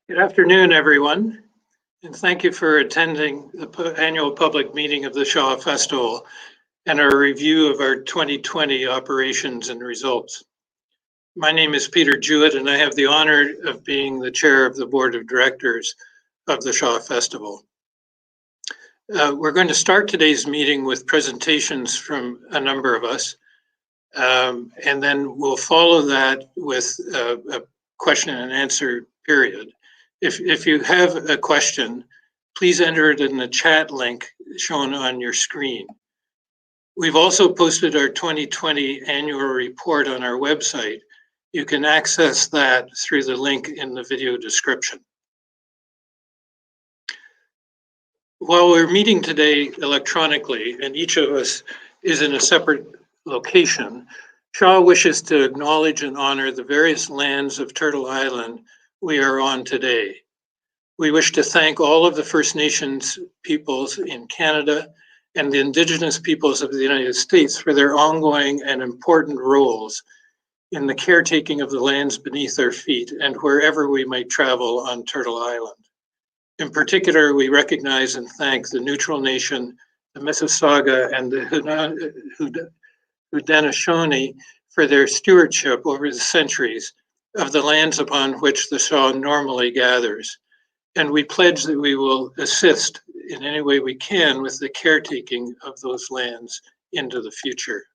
Good afternoon, everyone, and thank you for attending the annual public meeting of the Shaw Festival and our review of our 2020 operations and results. My name is Peter Jewett, and I have the honor of being the chair of the board of directors of the Shaw Festival. We're going to start today's meeting with presentations from a number of us, and then we'll follow that with a question and answer period. If you have a question, please enter it in the chat link shown on your screen. We've also posted our 2020 annual report on our website. You can access that through the link in the video description. While we're meeting today electronically, and each of us is in a separate location, Shaw wishes to acknowledge and honor the various lands of Turtle Island we are on today. We wish to thank all of the First Nations peoples in Canada and the Indigenous peoples of the United States for their ongoing and important roles in the caretaking of the lands beneath our feet and wherever we might travel on Turtle Island. In particular, we recognize and thank the Neutral Nation, the Mississauga, and the Haudenosaunee for their stewardship over the centuries of the lands upon which the Shaw normally gathers. And we pledge that we will assist in any way we can with the caretaking of those lands into the future.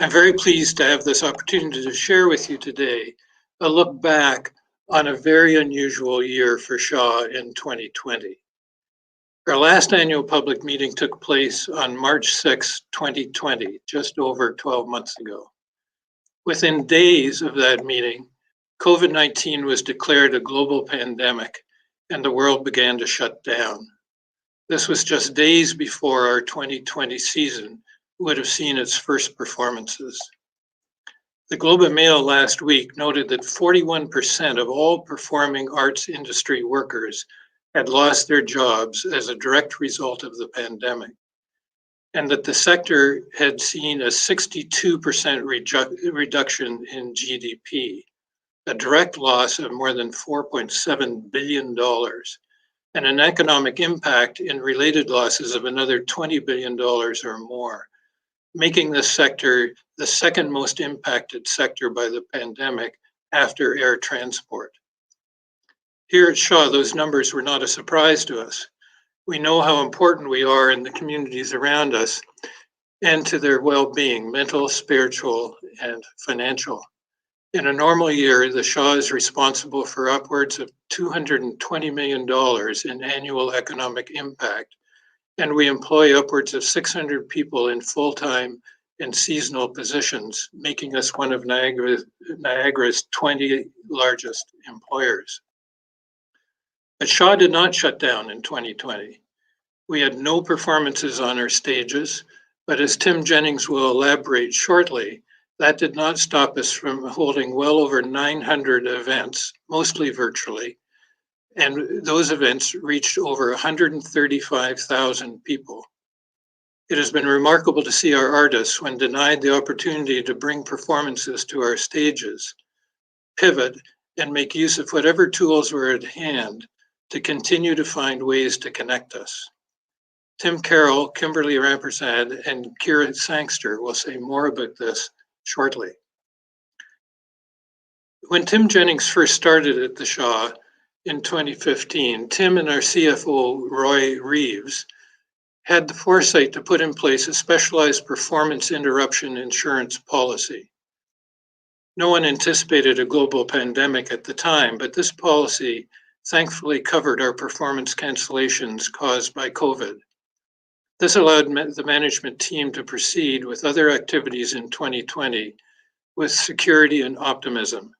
I'm very pleased to have this opportunity to share with you today a look back on a very unusual year for Shaw in 2020. Our last annual public meeting took place on March 6, 2020, just over 12 months ago. Within days of that meeting, COVID-19 was declared a global pandemic and the world began to shut down. This was just days before our 2020 season would have seen its first performances. The Globe and Mail last week noted that 41% of all performing arts industry workers had lost their jobs as a direct result of the pandemic, and that the sector had seen a 62% reduction in GDP, a direct loss of more than $4.7 billion, and an economic impact in related losses of another $20 billion or more, making this sector the second most impacted sector by the pandemic after air transport. Here at Shaw, those numbers were not a surprise to us. We know how important we are in the communities around us and to their well-being, mental, spiritual, and financial. In a normal year, the Shaw is responsible for upwards of $220 million in annual economic impact, and we employ upwards of 600 people in full-time and seasonal positions, making us one of Niagara's 20 largest employers. But Shaw did not shut down in 2020. We had no performances on our stages, but as Tim Jennings will elaborate shortly, that did not stop us from holding well over 900 events, mostly virtually, and those events reached over 135,000 people. It has been remarkable to see our artists, when denied the opportunity to bring performances to our stages, pivot and make use of whatever tools were at hand to continue to find ways to connect us. Tim Carroll, Kimberley Rampersad, and Kiera Sangster will say more about this shortly. When Tim Jennings first started at the Shaw in 2015, Tim and our CFO, Roy Reeves, had the foresight to put in place a specialized performance interruption insurance policy. No one anticipated a global pandemic at the time, but this policy thankfully covered our performance cancellations caused by COVID. This allowed the management team to proceed with other activities in 2020 with security and optimism.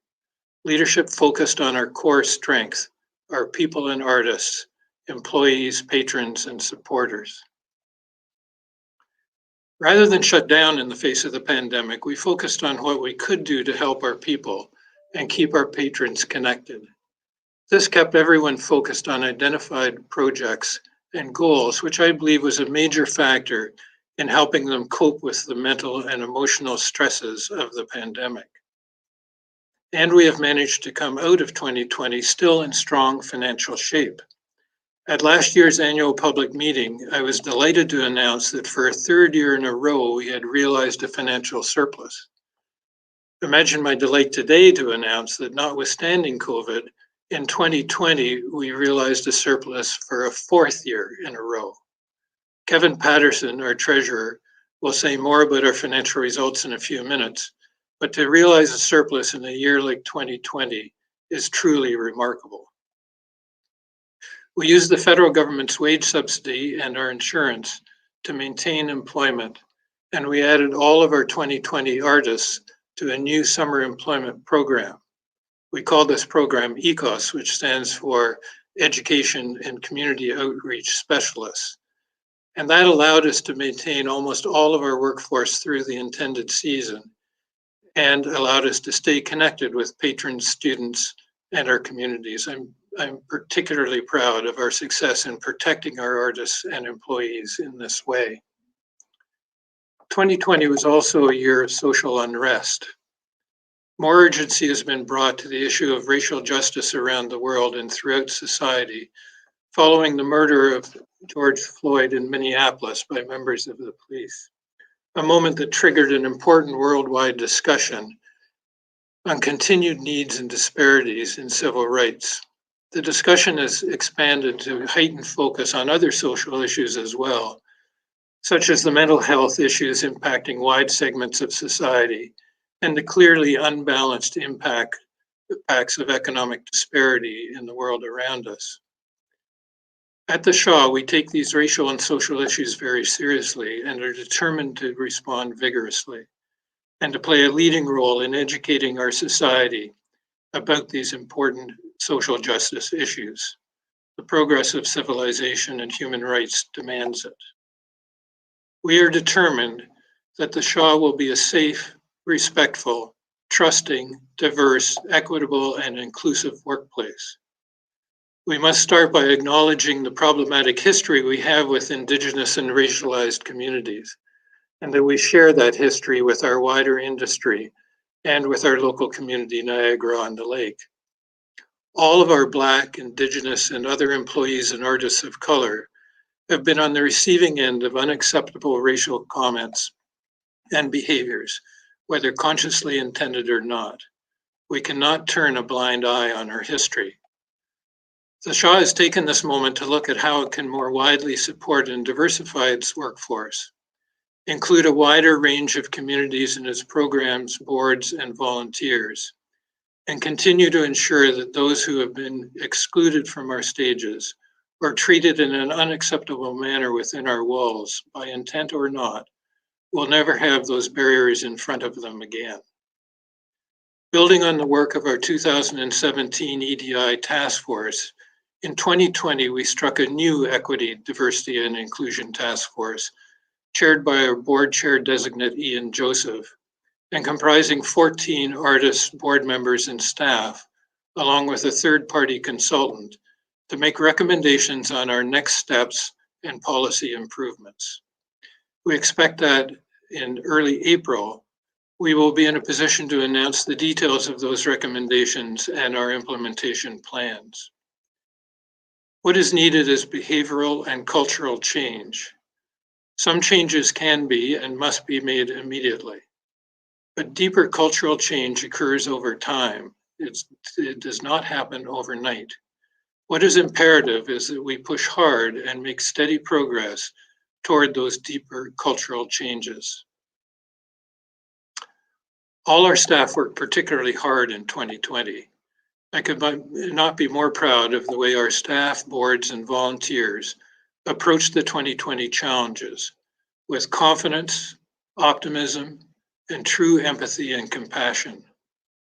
Leadership focused on our core strength, our people and artists, employees, patrons, and supporters. Rather than shut down in the face of the pandemic, we focused on what we could do to help our people and keep our patrons connected. This kept everyone focused on identified projects and goals, which I believe was a major factor in helping them cope with the mental and emotional stresses of the pandemic. and we have managed to come out of 2020 still in strong financial shape. At last year's annual public meeting, I was delighted to announce that for a third year in a row, we had realized a financial surplus. Imagine my delight today to announce that notwithstanding COVID, in 2020, we realized a surplus for a fourth year in a row. Kevin Patterson, our treasurer, will say more about our financial results in a few minutes, but to realize a surplus in a year like 2020 is truly remarkable. We use the federal government's wage subsidy and our insurance to maintain employment, and we added all of our 2020 artists to a new summer employment program. We call this program ECOS, which stands for Education and Community Outreach Specialists. And that allowed us to maintain almost all of our workforce through the intended season and allowed us to stay connected with patrons, students, and our communities. I'm particularly proud of our success in protecting our artists and employees in this way. 2020 was also a year of social unrest. More urgency has been brought to the issue of racial justice around the world and throughout society, following the murder of George Floyd in Minneapolis by members of the police, a moment that triggered an important worldwide discussion on continued needs and disparities in civil rights. The discussion has expanded to heightened focus on other social issues as well, such as the mental health issues impacting wide segments of society and the clearly unbalanced impacts of economic disparity in the world around us. At the Shaw, we take these racial and social issues very seriously and are determined to respond vigorously and to play a leading role in educating our society about these important social justice issues. The progress of civilization and human rights demands it. We are determined that the Shaw will be a safe, respectful, trusting, diverse, equitable, and inclusive workplace. We must start by acknowledging the problematic history we have with Indigenous and racialized communities, and that we share that history with our wider industry and with our local community, Niagara-on-the-Lake. All of our Black, Indigenous, and other employees and artists of color have been on the receiving end of unacceptable racial comments and behaviors, whether consciously intended or not. We cannot turn a blind eye on our history. The Shaw has taken this moment to look at how it can more widely support and diversify its workforce, include a wider range of communities in its programs, boards, and volunteers, and continue to ensure that those who have been excluded from our stages or treated in an unacceptable manner within our walls, by intent or not, will never have those barriers in front of them again. Building on the work of our 2017 EDI task force, in 2020, we struck a new Equity, Diversity, and Inclusion Task Force, chaired by our board chair designate Ian Joseph, and comprising 14 artists, board members, and staff, along with a third-party consultant, to make recommendations on our next steps and policy improvements. We expect that in early April, we will be in a position to announce the details of those recommendations and our implementation plans. What is needed is behavioral and cultural change. Some changes can be and must be made immediately, but deeper cultural change occurs over time. It does not happen overnight. What is imperative is that we push hard and make steady progress toward those deeper cultural changes. All our staff worked particularly hard in 2020. I could not be more proud of the way our staff, boards, and volunteers approached the 2020 challenges with confidence, optimism, and true empathy and compassion.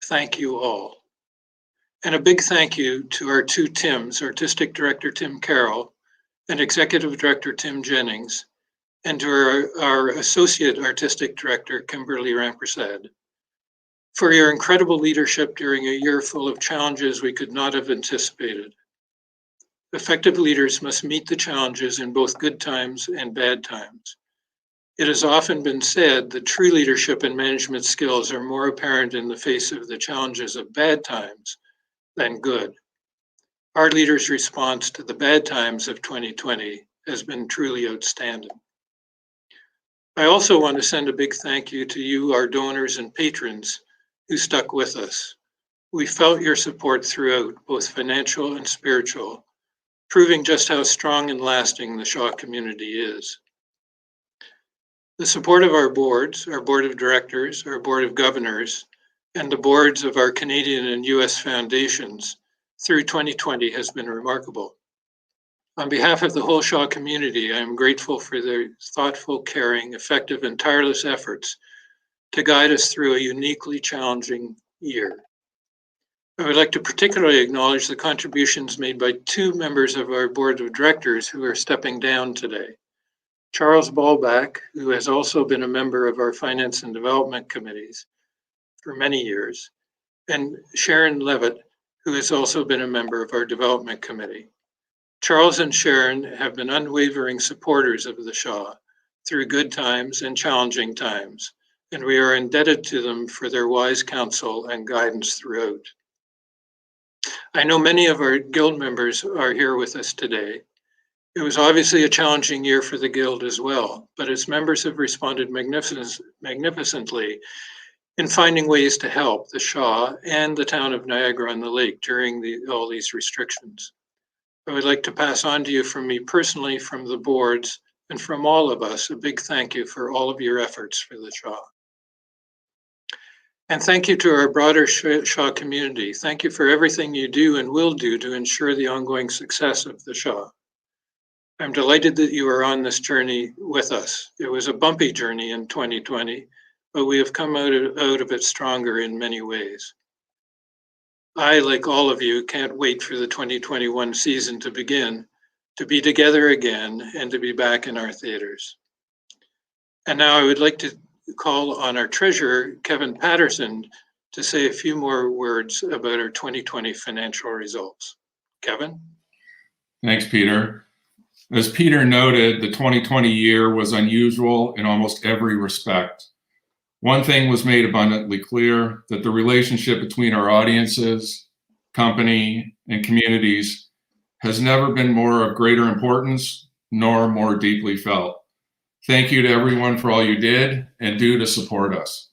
Thank you all. And a big thank you to our two Tims, Artistic Director Tim Carroll and Executive Director Tim Jennings, and to our Associate Artistic Director Kimberley Rampersad, for your incredible leadership during a year full of challenges we could not have anticipated. Effective leaders must meet the challenges in both good times and bad times. It has often been said that true leadership and management skills are more apparent in the face of the challenges of bad times than good. Our leaders' response to the bad times of 2020 has been truly outstanding. I also want to send a big thank you to you, our donors and patrons, who stuck with us. We felt your support throughout, both financial and spiritual, proving just how strong and lasting the Shaw community is. The support of our boards, our board of directors, our board of governors, and the boards of our Canadian and US foundations through 2020 has been remarkable. On behalf of the whole Shaw community, I am grateful for their thoughtful, caring, effective, and tireless efforts to guide us through a uniquely challenging year. I would like to particularly acknowledge the contributions made by two members of our board of directors who are stepping down today. Charles Ballback, who has also been a member of our Finance and Development committees for many years, and Sharon Levitt, who has also been a member of our Development Committee. Charles and Sharon have been unwavering supporters of the Shaw through good times and challenging times, and we are indebted to them for their wise counsel and guidance throughout. I know many of our Guild members are here with us today. It was obviously a challenging year for the Guild as well, but its members have responded magnificently in finding ways to help the Shaw and the town of Niagara-on-the-Lake during all these restrictions. I would like to pass on to you from me personally, from the boards, and from all of us, a big thank you for all of your efforts for the Shaw. And thank you to our broader Shaw community. Thank you for everything you do and will do to ensure the ongoing success of the Shaw. I'm delighted that you are on this journey with us. It was a bumpy journey in 2020, but we have come out of it stronger in many ways. I, like all of you, can't wait for the 2021 season to begin, to be together again, and to be back in our theaters. And now I would like to call on our treasurer, Kevin Patterson, to say a few more words about our 2020 financial results. Kevin? Thanks, Peter. As Peter noted, the 2020 year was unusual in almost every respect. One thing was made abundantly clear, that the relationship between our audiences, company, and communities has never been more of greater importance, nor more deeply felt. Thank you to everyone for all you did and do to support us.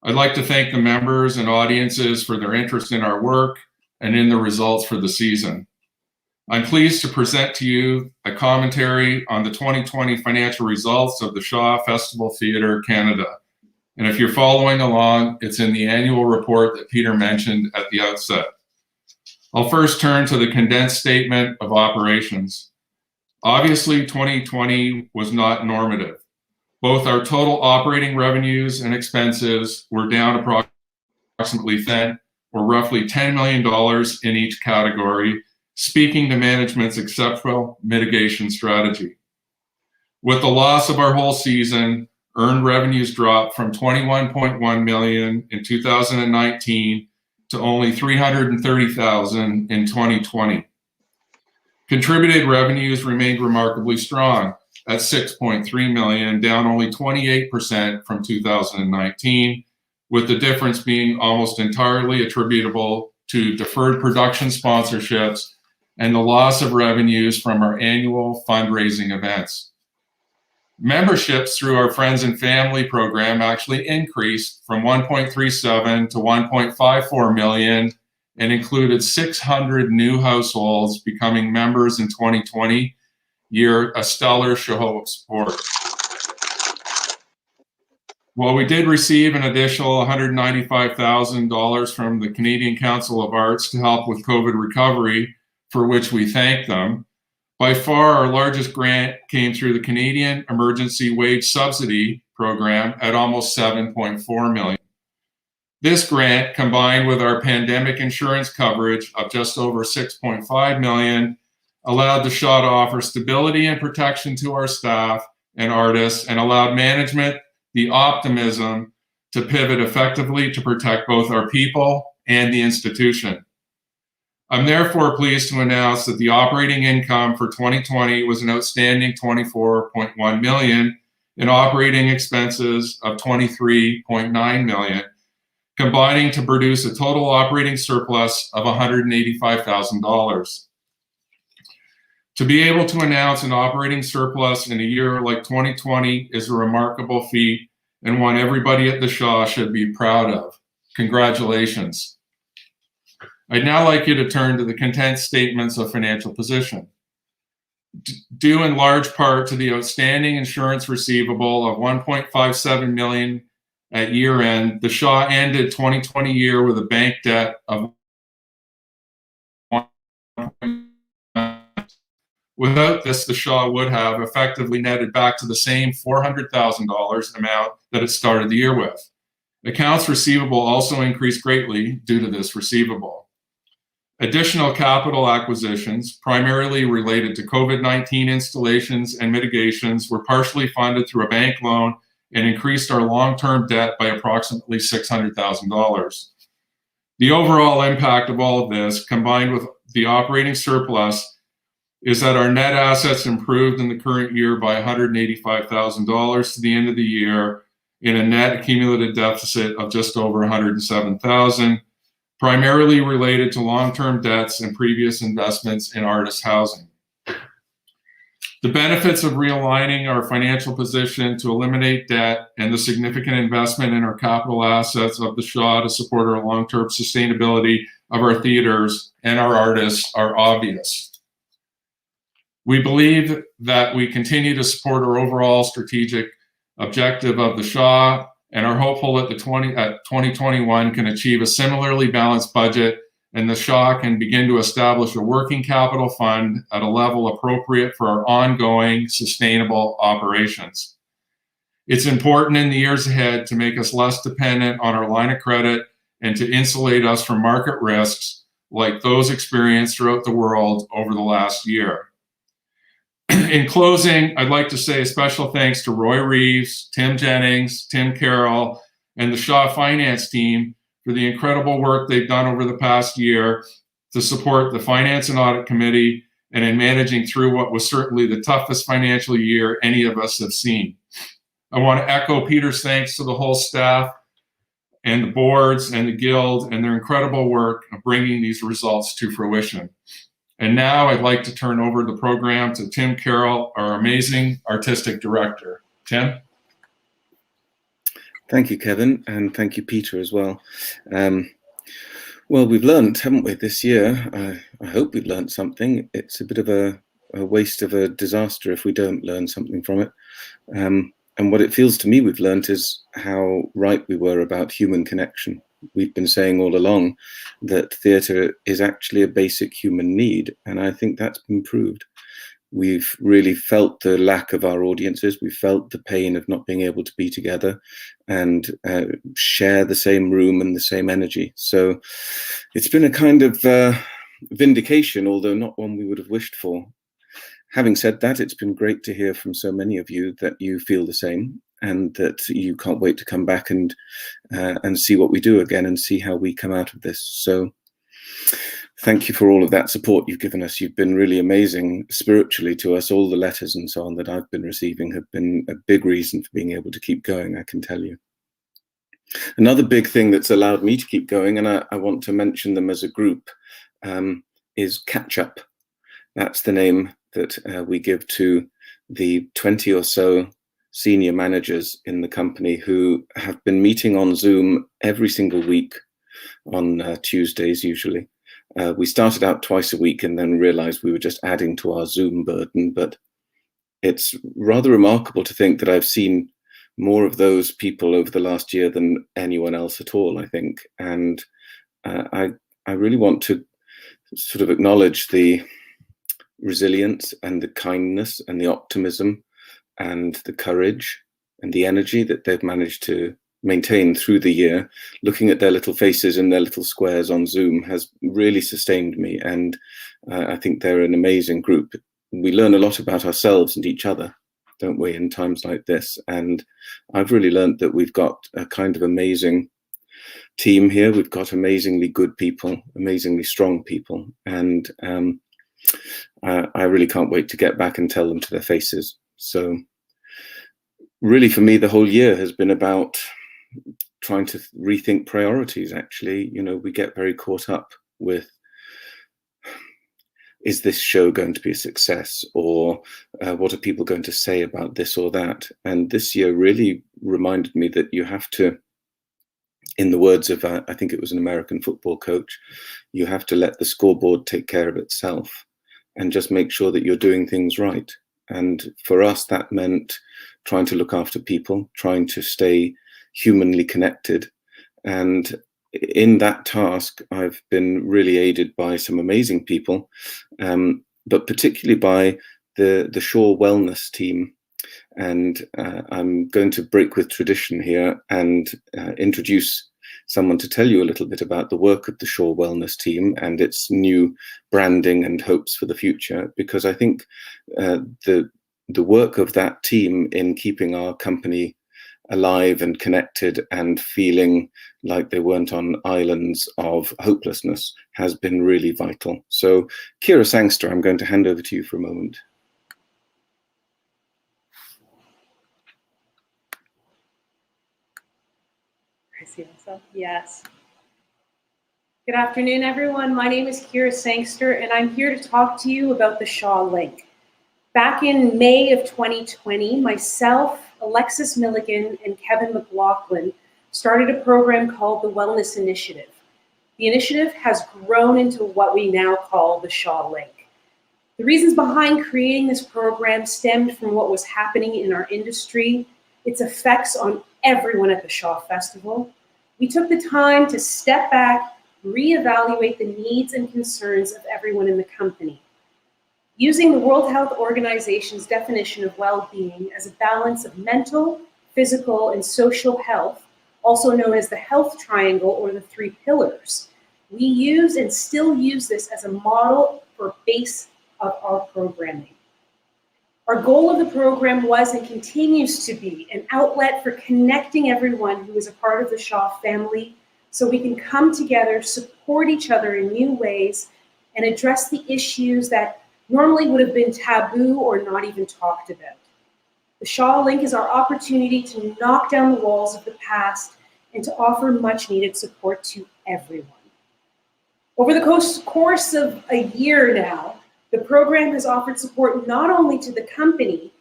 I'd like to thank the members and audiences for their interest in our work and in the results for the season. I'm pleased to present to you a commentary on the 2020 financial results of the Shaw Festival Theatre Canada. And if you're following along, it's in the annual report that Peter mentioned at the outset. I'll first turn to the condensed statement of operations. Obviously, 2020 was not normative. Both our total operating revenues and expenses were down approximately roughly $10 million in each category, speaking to management's exceptional mitigation strategy. With the loss of our whole season, earned revenues dropped from $21.1 million in 2019 to only $330,000 in 2020. Contributed revenues remained remarkably strong at $6.3 million, down only 28% from 2019, with the difference being almost entirely attributable to deferred production sponsorships and the loss of revenues from our annual fundraising events. Memberships through our Friends and Family program actually increased from 1.37 to 1.54 million and included 600 new households becoming members in 2020, a stellar show of support. While we did receive an additional $195,000 from the Canadian Council of Arts to help with COVID recovery, for which we thank them, by far our largest grant came through the Canadian Emergency Wage Subsidy Program at almost $7.4 million. This grant, combined with our pandemic insurance coverage of just over $6.5 million, allowed the Shaw to offer stability and protection to our staff and artists, and allowed management the optimism to pivot effectively to protect both our people and the institution. I'm therefore pleased to announce that the operating income for 2020 was an outstanding $24.1 million, and operating expenses of $23.9 million, combining to produce a total operating surplus of $185,000. To be able to announce an operating surplus in a year like 2020 is a remarkable feat and one everybody at the Shaw should be proud of. Congratulations. I'd now like you to turn to the condensed statements of financial position. Due in large part to the outstanding insurance receivable of $1.57 million at year end, the Shaw ended 2020 year with a bank debt of Without this, the Shaw would have effectively netted back to the same $400,000 amount that it started the year with. Accounts receivable also increased greatly due to this receivable. Additional capital acquisitions, primarily related to COVID-19 installations and mitigations, were partially funded through a bank loan and increased our long-term debt by approximately $600,000. The overall impact of all of this, combined with the operating surplus, is that our net assets improved in the current year by $185,000 to the end of the year in a net accumulated deficit of just over $107,000, primarily related to long-term debts and previous investments in artist housing. The benefits of realigning our financial position to eliminate debt and the significant investment in our capital assets of the Shaw to support our long-term sustainability of our theaters and our artists are obvious. We believe that we continue to support our overall strategic objective of the Shaw and are hopeful that 2021 can achieve a similarly balanced budget and the Shaw can begin to establish a working capital fund at a level appropriate for our ongoing sustainable operations. It's important in the years ahead to make us less dependent on our line of credit and to insulate us from market risks like those experienced throughout the world over the last year. In closing, I'd like to say a special thanks to Roy Reeves, Tim Jennings, Tim Carroll, and the Shaw finance team for the incredible work they've done over the past year to support the Finance and Audit Committee and in managing through what was certainly the toughest financial year any of us have seen. I want to echo Peter's thanks to the whole staff and the boards and the Guild and their incredible work of bringing these results to fruition. And now I'd like to turn over the program to Tim Carroll, our amazing artistic director. Tim? Thank you, Kevin, and thank you, Peter, as well. Well, we've learned, haven't we, this year? I hope we've learned something. It's a bit of a waste of a disaster if we don't learn something from it. And what it feels to me we've learned is how right we were about human connection. We've been saying all along that theatre is actually a basic human need, and I think that's been proved. We've really felt the lack of our audiences. We felt the pain of not being able to be together and share the same room and the same energy. So it's been a kind of vindication, although not one we would have wished for. Having said that, it's been great to hear from so many of you that you feel the same and that you can't wait to come back and see what we do again and see how we come out of this. So thank you for all of that support you've given us. You've been really amazing spiritually to us. All the letters and so on that I've been receiving have been a big reason for being able to keep going, I can tell you. Another big thing that's allowed me to keep going, and I want to mention them as a group, is Catch Up. That's the name that we give to the 20 or so senior managers in the company who have been meeting on Zoom every single week on Tuesdays usually. We started out twice a week and then realized we were just adding to our Zoom burden, but it's rather remarkable to think that I've seen more of those people over the last year than anyone else at all, I think. And I really want to sort of acknowledge the resilience and the kindness and the optimism and the courage and the energy that they've managed to maintain through the year. Looking at their little faces and their little squares on Zoom has really sustained me, and I think they're an amazing group. We learn a lot about ourselves and each other, don't we, in times like this, and I've really learned that we've got a kind of amazing team here. We've got amazingly good people, amazingly strong people, and I really can't wait to get back and tell them to their faces. So really for me, the whole year has been about trying to rethink priorities, actually. You know, we get very caught up with, is this show going to be a success, or what are people going to say about this or that? And this year really reminded me that you have to, in the words of, I think it was an American football coach, you have to let the scoreboard take care of itself and just make sure that you're doing things right. And for us, that meant trying to look after people, trying to stay humanly connected. And in that task, I've been really aided by some amazing people, but particularly by the Shaw Wellness team. And I'm going to break with tradition here and introduce someone to tell you a little bit about the work of the Shaw Wellness team and its new branding and hopes for the future, because I think the work of that team in keeping our company alive and connected and feeling like they weren't on islands of hopelessness has been really vital. So Kiera Sangster, I'm going to hand over to you for a moment. I see myself. Yes. Good afternoon, everyone. My name is Kiera Sangster, and I'm here to talk to you about the Shaw Link. Back in May of 2020, myself, Alexis Milligan, and Kevin McLaughlin started a program called the Wellness Initiative. The initiative has grown into what we now call the Shaw Link. The reasons behind creating this program stemmed from what was happening in our industry, its effects on everyone at the Shaw Festival. We took the time to step back, reevaluate the needs and concerns of everyone in the company. Using the World Health Organization's definition of well-being as a balance of mental, physical, and social health, also known as the health triangle or the 3 pillars, we use and still use this as a model for base of our programming. Our goal of the program was and continues to be an outlet for connecting everyone who is a part of the Shaw family so we can come together, support each other in new ways, and address the issues that normally would have been taboo or not even talked about. The Shaw Link is our opportunity to knock down the walls of the past and to offer much needed support to everyone. Over the course of a year now, the program has offered support not only to the company,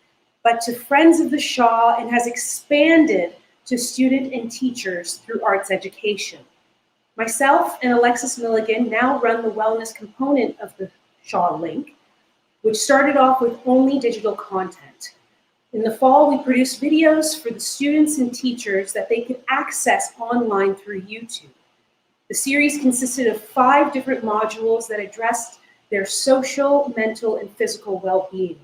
but to friends of the Shaw and has expanded to student and teachers through arts education. Myself and Alexis Milligan now run the wellness component of the Shaw Link, which started off with only digital content. In the fall, we produced videos for the students and teachers that they could access online through YouTube. The series consisted of 5 different modules that addressed their social, mental, and physical well-being.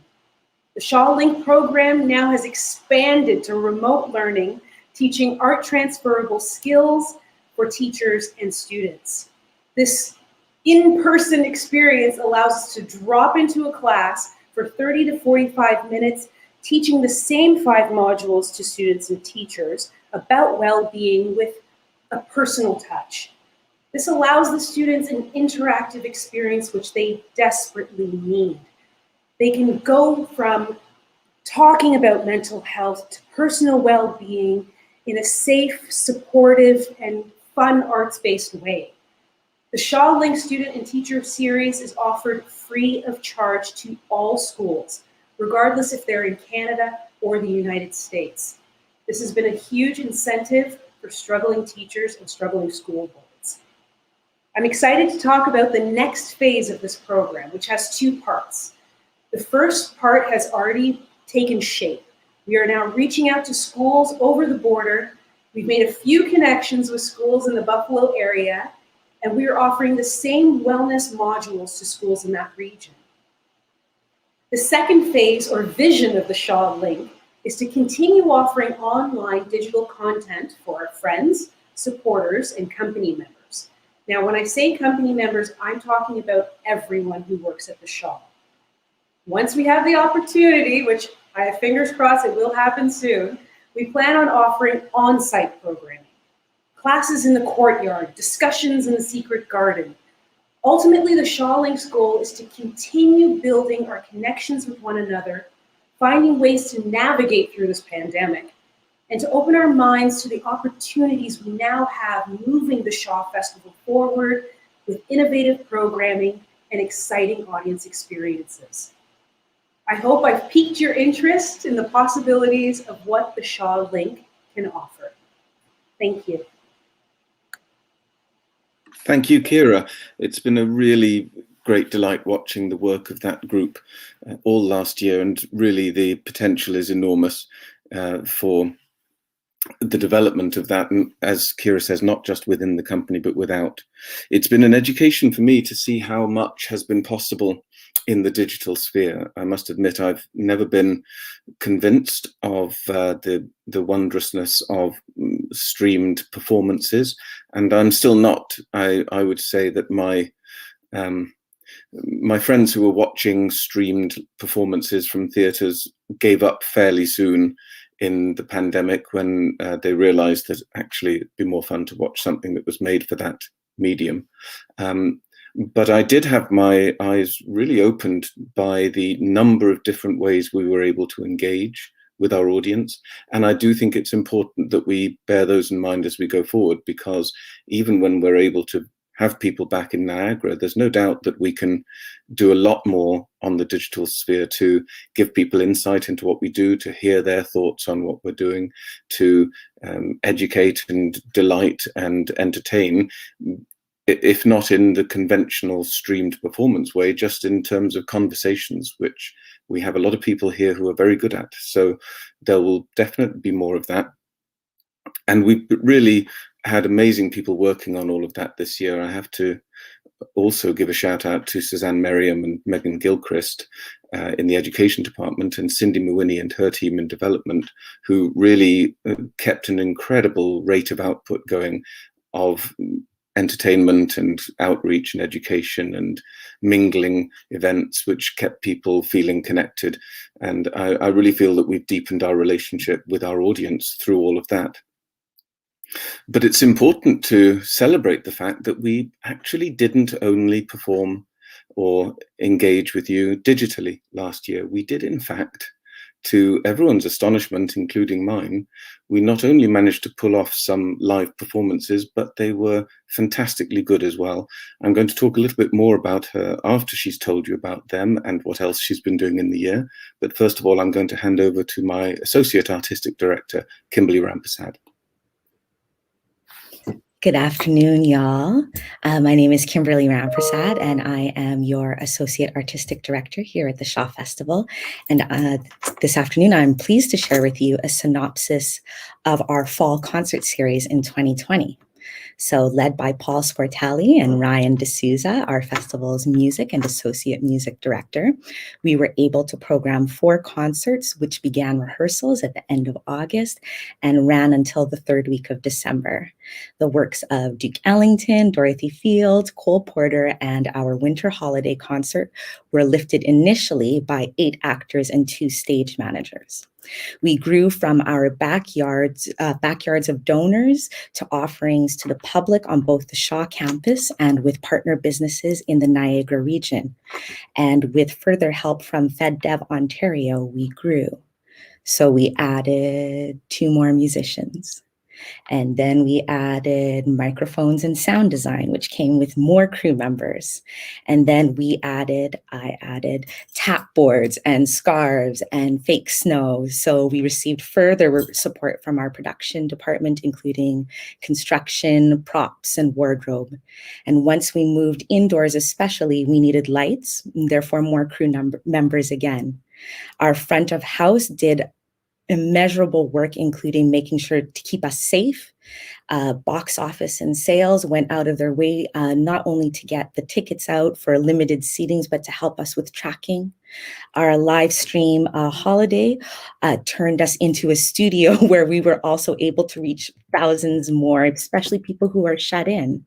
The Shaw Link program now has expanded to remote learning, teaching art transferable skills for teachers and students. This in-person experience allows us to drop into a class for 30 to 45 minutes, teaching the same 5 modules to students and teachers about well-being with a personal touch. This allows the students an interactive experience which they desperately need. They can go from talking about mental health to personal well-being in a safe, supportive, and fun arts-based way. The Shaw Link Student and Teacher Series is offered free of charge to all schools, regardless if they're in Canada or the United States. This has been a huge incentive for struggling teachers and struggling school boards. I'm excited to talk about the next phase of this program, which has 2 parts. The first part has already taken shape. We are now reaching out to schools over the border. We've made a few connections with schools in the Buffalo area, and we are offering the same wellness modules to schools in that region. The second phase or vision of the Shaw Link is to continue offering online digital content for our friends, supporters, and company members. Now, when I say company members, I'm talking about everyone who works at the Shaw. Once we have the opportunity, which I have fingers crossed it will happen soon, we plan on offering on-site programming, classes in the courtyard, discussions in the secret garden. Ultimately, the Shaw Link's goal is to continue building our connections with one another, finding ways to navigate through this pandemic, and to open our minds to the opportunities we now have moving the Shaw Festival forward with innovative programming and exciting audience experiences. I hope I've piqued your interest in the possibilities of what the Shaw Link can offer. Thank you. Thank you, Kiera. It's been a really great delight watching the work of that group all last year, and really the potential is enormous for the development of that, and as Kiera says, not just within the company but without. It's been an education for me to see how much has been possible in the digital sphere. I must admit I've never been convinced of the wondrousness of streamed performances, and I'm still not. I would say that my friends who were watching streamed performances from theatres gave up fairly soon in the pandemic when they realized that actually it'd be more fun to watch something that was made for that medium. But I did have my eyes really opened by the number of different ways we were able to engage with our audience. And I do think it's important that we bear those in mind as we go forward, because even when we're able to have people back in Niagara, there's no doubt that we can do a lot more on the digital sphere to give people insight into what we do, to hear their thoughts on what we're doing, to educate and delight and entertain, if not in the conventional streamed performance way, just in terms of conversations, which we have a lot of people here who are very good at. So there will definitely be more of that. And we've really had amazing people working on all of that this year. I have to also give a shout out to Suzanne Merriam and Megan Gilchrist in the education department, and Cindy Mawini and her team in development, who really kept an incredible rate of output going of entertainment and outreach and education and mingling events, which kept people feeling connected. And I really feel that we've deepened our relationship with our audience through all of that. But it's important to celebrate the fact that we actually didn't only perform or engage with you digitally last year. We did, in fact, to everyone's astonishment, including mine, we not only managed to pull off some live performances, but they were fantastically good as well. I'm going to talk a little bit more about her after she's told you about them and what else she's been doing in the year. But first of all, I'm going to hand over to my Associate Artistic Director, Kimberley Rampersad. Good afternoon, y'all. My name is Kimberley Rampersad, and I am your Associate Artistic Director here at the Shaw Festival. And this afternoon, I'm pleased to share with you a synopsis of our fall concert series in 2020. So led by Paul Squartelli and Ryan D'Souza, our festival's music and associate music director, we were able to program 4 concerts, which began rehearsals at the end of August and ran until the 3rd week of December. The works of Duke Ellington, Dorothy Field, Cole Porter, and our winter holiday concert were lifted initially by 8 actors and 2 stage managers. We grew from our backyards of donors to offerings to the public on both the Shaw campus and with partner businesses in the Niagara region. And with further help from FedDev Ontario, we grew. So we added 2 more musicians. And then we added microphones and sound design, which came with more crew members. And then I added tap boards and scarves and fake snow. So we received further support from our production department, including construction, props, and wardrobe. And once we moved indoors especially, we needed lights, and therefore more crew members again. Our front of house did immeasurable work, including making sure to keep us safe. Box office and sales went out of their way, not only to get the tickets out for limited seatings, but to help us with tracking. Our live stream holiday turned us into a studio where we were also able to reach thousands more, especially people who are shut in.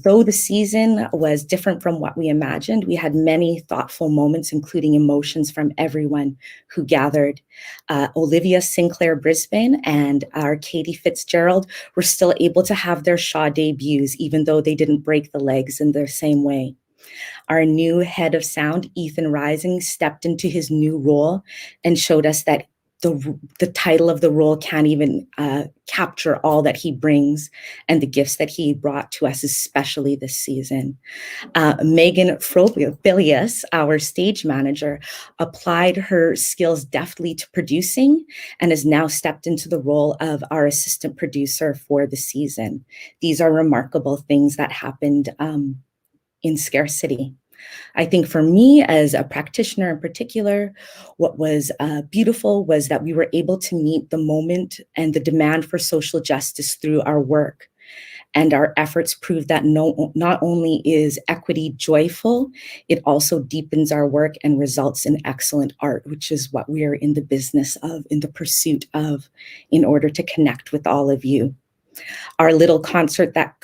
Though the season was different from what we imagined, we had many thoughtful moments, including emotions from everyone who gathered. Olivia Sinclair Brisbane and our Katie Fitzgerald were still able to have their Shaw debuts, even though they didn't break the legs in the same way. Our new head of sound, Ethan Rising, stepped into his new role and showed us that the title of the role can't even capture all that he brings and the gifts that he brought to us, especially this season. Megan Frobilius, our stage manager, applied her skills deftly to producing and has now stepped into the role of our assistant producer for the season. These are remarkable things that happened in scarcity. I think for me as a practitioner in particular, what was beautiful was that we were able to meet the moment and the demand for social justice through our work. And our efforts prove that not only is equity joyful, it also deepens our work and results in excellent art, which is what we are in the business of, in the pursuit of, in order to connect with all of you. Our little concert that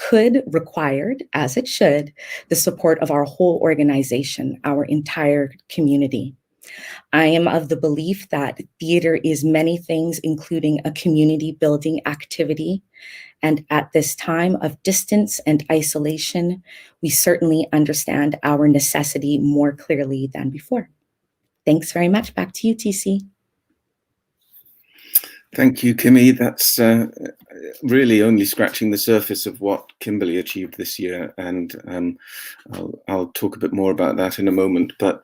required, as it should, the support of our whole organization, our entire community. I am of the belief that theater is many things, including a community building activity. And at this time of distance and isolation, we certainly understand our necessity more clearly than before. Thanks very much. Back to you, TC. Thank you, Kimmy. That's really only scratching the surface of what Kimberley achieved this year. And I'll talk a bit more about that in a moment. But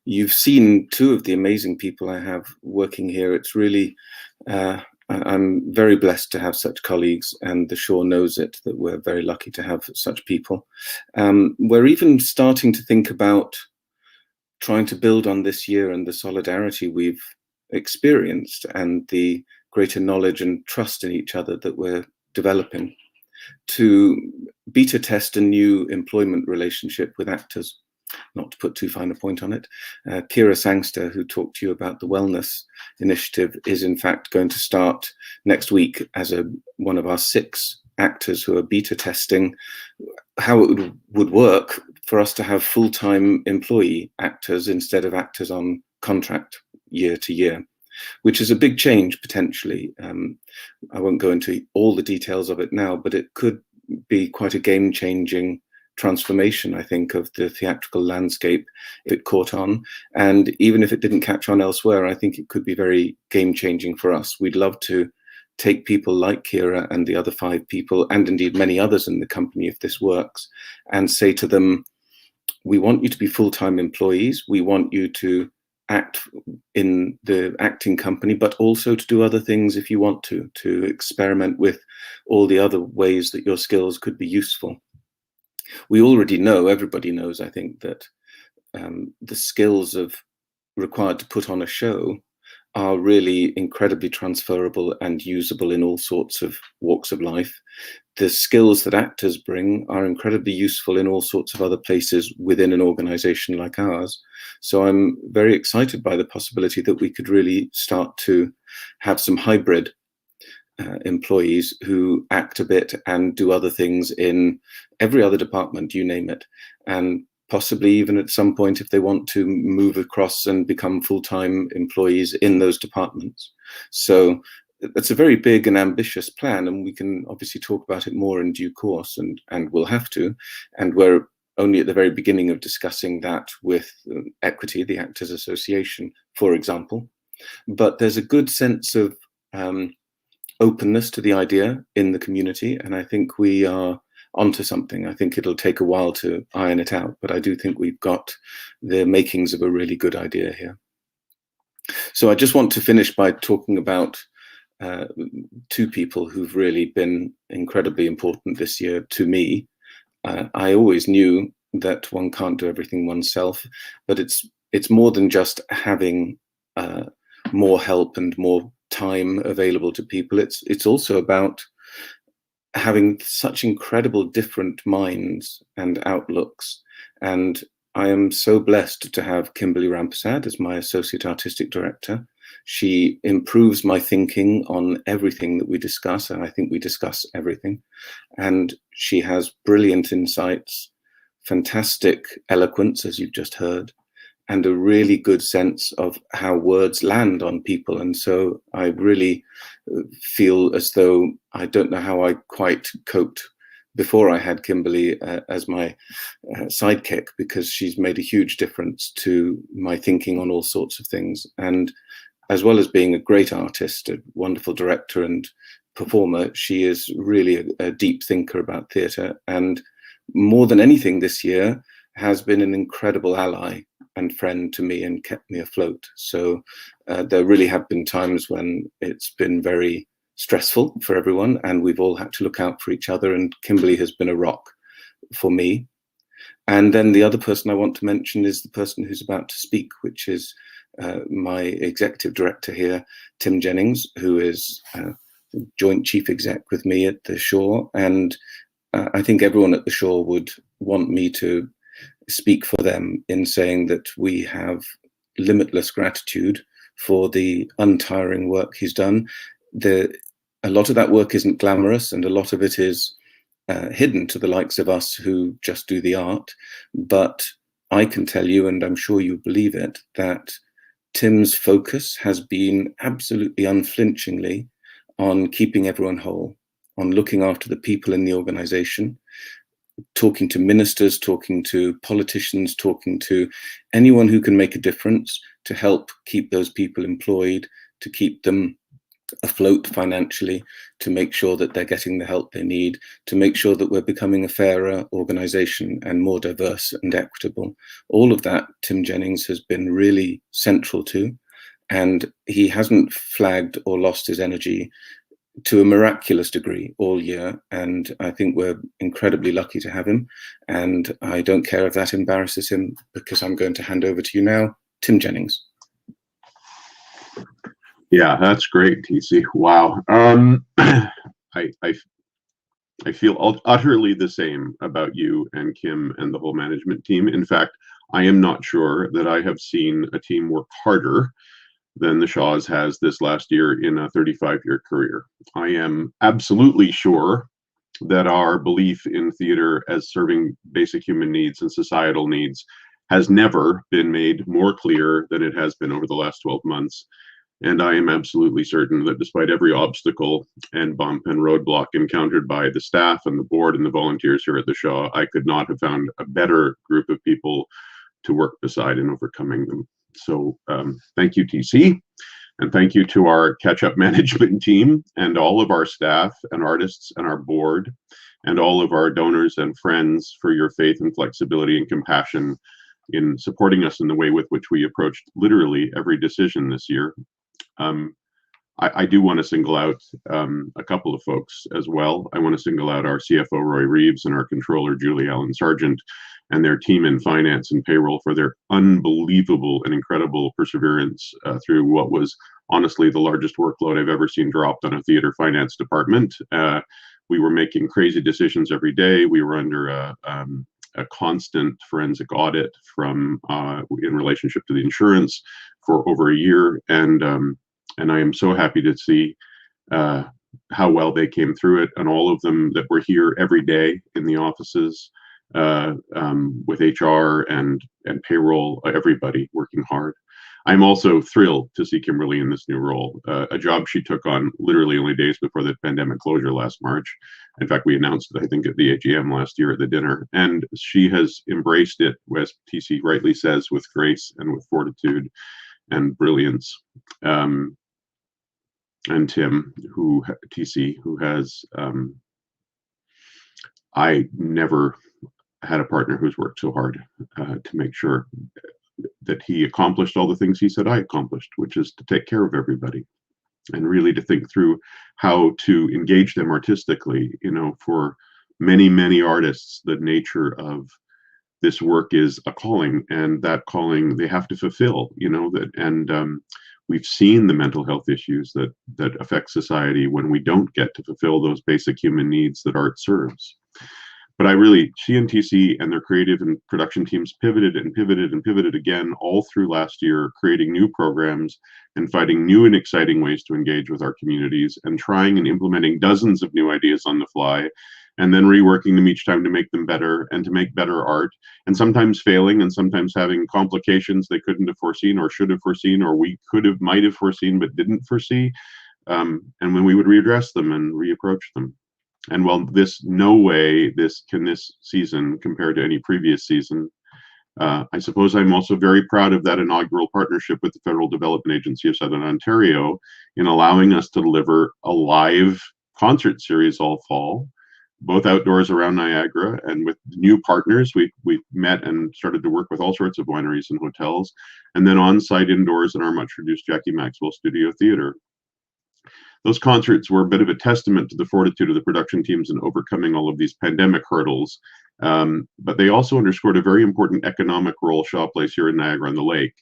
you've seen two of the amazing people I have working here. It's really, I'm very blessed to have such colleagues, and the Shaw knows it, that we're very lucky to have such people. We're even starting to think about trying to build on this year and the solidarity we've experienced and the greater knowledge and trust in each other that we're developing to beta test a new employment relationship with actors. Not to put too fine a point on it, Kiera Sangster, who talked to you about the wellness initiative, is in fact going to start next week as one of our 6 actors who are beta testing how it would work for us to have full-time employee actors instead of actors on contract year to year, which is a big change potentially. I won't go into all the details of it now, but it could be quite a game-changing transformation, I think, of the theatrical landscape if it caught on. And even if it didn't catch on elsewhere, I think it could be very game-changing for us. We'd love to take people like Kiera and the other 5 people, and indeed many others in the company if this works, and say to them, we want you to be full-time employees. We want you to act in the acting company, but also to do other things if you want to experiment with all the other ways that your skills could be useful. We already know, everybody knows, I think, that the skills required to put on a show are really incredibly transferable and usable in all sorts of walks of life. The skills that actors bring are incredibly useful in all sorts of other places within an organization like ours. So I'm very excited by the possibility that we could really start to have some hybrid employees who act a bit and do other things in every other department, you name it. And possibly even at some point, if they want to move across and become full-time employees in those departments. So that's a very big and ambitious plan, and we can obviously talk about it more in due course, and we'll have to. And we're only at the very beginning of discussing that with Equity, the Actors Association, for example. But there's a good sense of openness to the idea in the community, and I think we are onto something. I think it'll take a while to iron it out, but I do think we've got the makings of a really good idea here. So I just want to finish by talking about 2 people who've really been incredibly important this year to me. I always knew that one can't do everything oneself, but it's more than just having more help and more time available to people. It's also about having such incredible different minds and outlooks. And I am so blessed to have Kimberley Rampersad as my Associate Artistic Director. She improves my thinking on everything that we discuss, and I think we discuss everything. And she has brilliant insights, fantastic eloquence, as you've just heard, and a really good sense of how words land on people. And so I really feel as though I don't know how I quite coped before I had Kimberley as my sidekick, because she's made a huge difference to my thinking on all sorts of things. And as well as being a great artist, a wonderful director and performer, she is really a deep thinker about theatre, and more than anything this year has been an incredible ally and friend to me and kept me afloat. So there really have been times when it's been very stressful for everyone, and we've all had to look out for each other, and Kimberley has been a rock for me. And then the other person I want to mention is the person who's about to speak, which is my executive director here, Tim Jennings, who is joint chief exec with me at the Shore. And I think everyone at the Shore would want me to speak for them in saying that we have limitless gratitude for the untiring work he's done. A lot of that work isn't glamorous, and a lot of it is hidden to the likes of us who just do the art. But I can tell you, and I'm sure you believe it, that Tim's focus has been absolutely unflinchingly on keeping everyone whole, on looking after the people in the organization, talking to ministers, talking to politicians, talking to anyone who can make a difference to help keep those people employed, to keep them afloat financially, to make sure that they're getting the help they need, to make sure that we're becoming a fairer organization and more diverse and equitable. All of that Tim Jennings has been really central to, and he hasn't flagged or lost his energy to a miraculous degree all year, and I think we're incredibly lucky to have him, and I don't care if that embarrasses him, because I'm going to hand over to you now, Tim Jennings. Yeah, that's great, TC. Wow. I feel utterly the same about you and Kim and the whole management team. In fact, I am not sure that I have seen a team work harder than the Shaws has this last year in a 35-year career. I am absolutely sure that our belief in theater as serving basic human needs and societal needs has never been made more clear than it has been over the last 12 months. And I am absolutely certain that despite every obstacle and bump and roadblock encountered by the staff and the board and the volunteers here at the Shaw, I could not have found a better group of people to work beside in overcoming them. So thank you, TC. And thank you to our catch-up management team and all of our staff and artists and our board and all of our donors and friends for your faith and flexibility and compassion in supporting us in the way with which we approached literally every decision this year. I do want to single out a couple of folks as well. I want to single out our CFO, Roy Reeves, and our controller, Julie Allen Sargent, and their team in finance and payroll for their unbelievable and incredible perseverance through what was honestly the largest workload I've ever seen dropped on a theater finance department. We were making crazy decisions every day. We were under a constant forensic audit from in relationship to the insurance for over a year, and I am so happy to see how well they came through it, and all of them that were here every day in the offices with HR and payroll, everybody working hard. I'm also thrilled to see Kimberley in this new role, a job she took on literally only days before the pandemic closure last March. In fact, we announced it, I think, at the AGM last year at the dinner, and she has embraced it, as TC rightly says, with grace and with fortitude and brilliance. And Tim, TC, who has, I never had a partner who's worked so hard to make sure that he accomplished all the things he said I accomplished, which is to take care of everybody and really to think through how to engage them artistically. You know, for many, many artists, the nature of this work is a calling, and that calling they have to fulfill, you know, that, and we've seen the mental health issues that affect society when we don't get to fulfill those basic human needs that art serves. But she and TC and their creative and production teams pivoted and pivoted and pivoted again all through last year, creating new programs and finding new and exciting ways to engage with our communities, and trying and implementing dozens of new ideas on the fly, and then reworking them each time to make them better and to make better art, and sometimes failing and sometimes having complications they couldn't have foreseen or should have foreseen, or we might have foreseen but didn't foresee, and when we would readdress them and reapproach them. And while no way this season compare to any previous season, I suppose I'm also very proud of that inaugural partnership with the Federal Development Agency of Southern Ontario in allowing us to deliver a live concert series all fall, both outdoors around Niagara, and with new partners. We met and started to work with all sorts of wineries and hotels, and then on-site indoors in our much-reduced Jackie Maxwell Studio Theatre. Those concerts were a bit of a testament to the fortitude of the production teams in overcoming all of these pandemic hurdles, but they also underscored a very important economic role Shaw plays here in Niagara-on-the-Lake.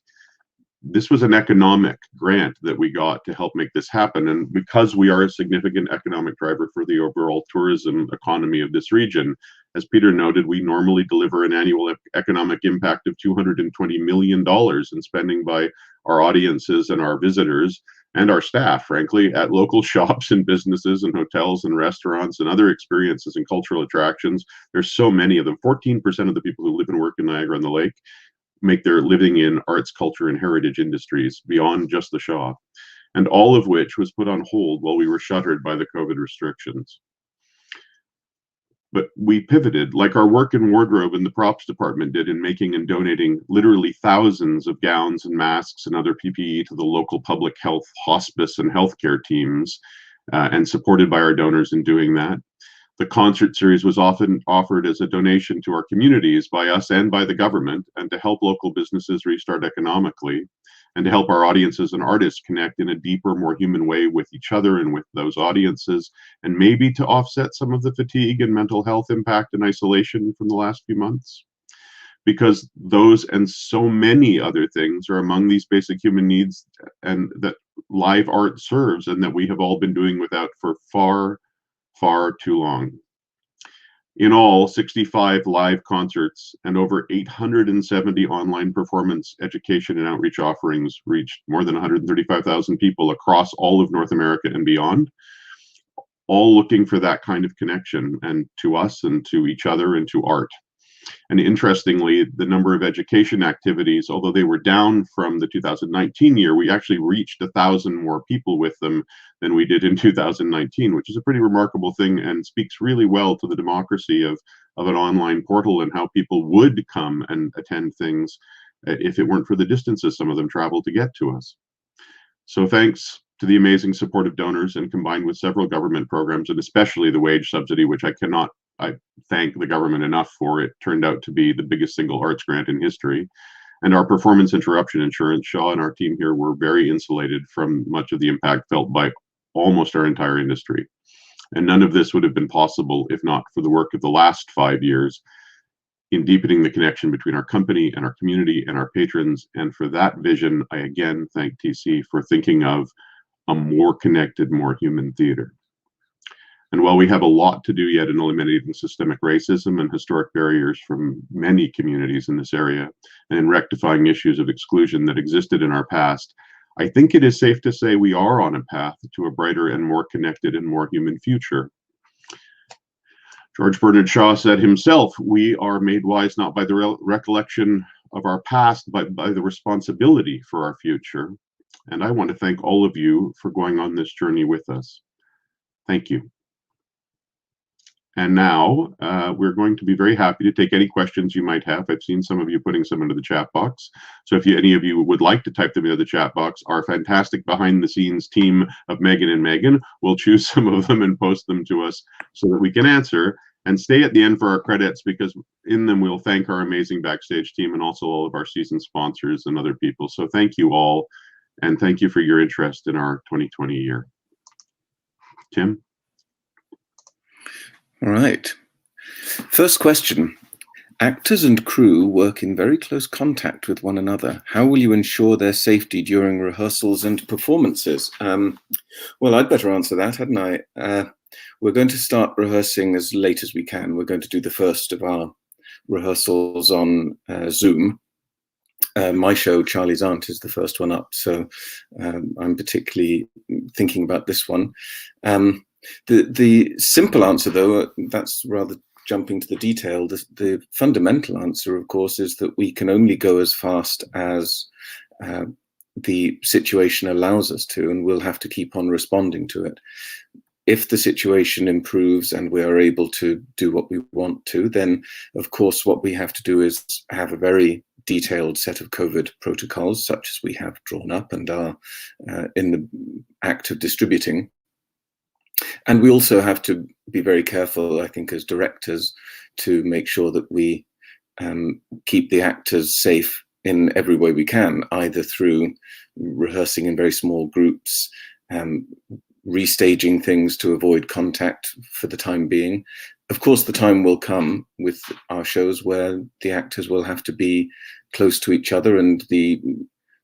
This was an economic grant that we got to help make this happen, and because we are a significant economic driver for the overall tourism economy of this region, as Peter noted, we normally deliver an annual economic impact of $220 million in spending by our audiences and our visitors and our staff, frankly, at local shops and businesses and hotels and restaurants and other experiences and cultural attractions. There's so many of them. 14% of the people who live and work in Niagara-on-the-Lake make their living in arts, culture, and heritage industries beyond just the Shaw, and all of which was put on hold while we were shuttered by the COVID restrictions. But we pivoted, like our work in wardrobe and the props department did, in making and donating literally thousands of gowns and masks and other PPE to the local public health, hospice, and healthcare teams, and supported by our donors in doing that. The concert series was often offered as a donation to our communities by us and by the government, and to help local businesses restart economically, and to help our audiences and artists connect in a deeper, more human way with each other and with those audiences, and maybe to offset some of the fatigue and mental health impact and isolation from the last few months. Because those and so many other things are among these basic human needs and that live art serves, and that we have all been doing without for far too long. In all, 65 live concerts and over 870 online performance, education, and outreach offerings reached more than 135,000 people across all of North America and beyond, all looking for that kind of connection, and to us and to each other and to art. And interestingly, the number of education activities, although they were down from the 2019 year, we actually reached 1,000 more people with them than we did in 2019, which is a pretty remarkable thing and speaks really well to the democracy of an online portal and how people would come and attend things if it weren't for the distances some of them traveled to get to us. So thanks to the amazing support of donors, and combined with several government programs, and especially the wage subsidy, which I thank the government enough for. It turned out to be the biggest single arts grant in history. And our performance interruption insurance, Shaw and our team here were very insulated from much of the impact felt by almost our entire industry. And none of this would have been possible if not for the work of the last 5 years in deepening the connection between our company and our community and our patrons. And for that vision, I again thank TC for thinking of a more connected, more human theater. And while we have a lot to do yet in eliminating systemic racism and historic barriers from many communities in this area, and in rectifying issues of exclusion that existed in our past, I think it is safe to say we are on a path to a brighter and more connected and more human future. George Bernard Shaw said himself, "We are made wise not by the recollection of our past, but by the responsibility for our future." And I want to thank all of you for going on this journey with us. Thank you. And now we're going to be very happy to take any questions you might have. I've seen some of you putting some into the chat box. So if any of you would like to type them into the chat box, our fantastic behind the scenes team of Megan and Megan will choose some of them and post them to us so that we can answer. And stay at the end for our credits, because in them we'll thank our amazing backstage team and also all of our season sponsors and other people. So thank you all, and thank you for your interest in our 2020 year. Tim? All right. First question. Actors and crew work in very close contact with one another. How will you ensure their safety during rehearsals and performances? Well, I'd better answer that, hadn't I? We're going to start rehearsing as late as we can. We're going to do the first of our rehearsals on Zoom. My show, Charlie's Aunt, is the first one up, so I'm particularly thinking about this one. The simple answer, though, that's rather jumping to the detail. The fundamental answer, of course, is that we can only go as fast as the situation allows us to, and we'll have to keep on responding to it. if the situation improves and we are able to do what we want to, then of course what we have to do is have a very detailed set of COVID protocols, such as we have drawn up and are in the act of distributing. And we also have to be very careful, I think, as directors, to make sure that we keep the actors safe in every way we can, either through rehearsing in very small groups, restaging things to avoid contact for the time being. Of course, the time will come with our shows where the actors will have to be close to each other, and the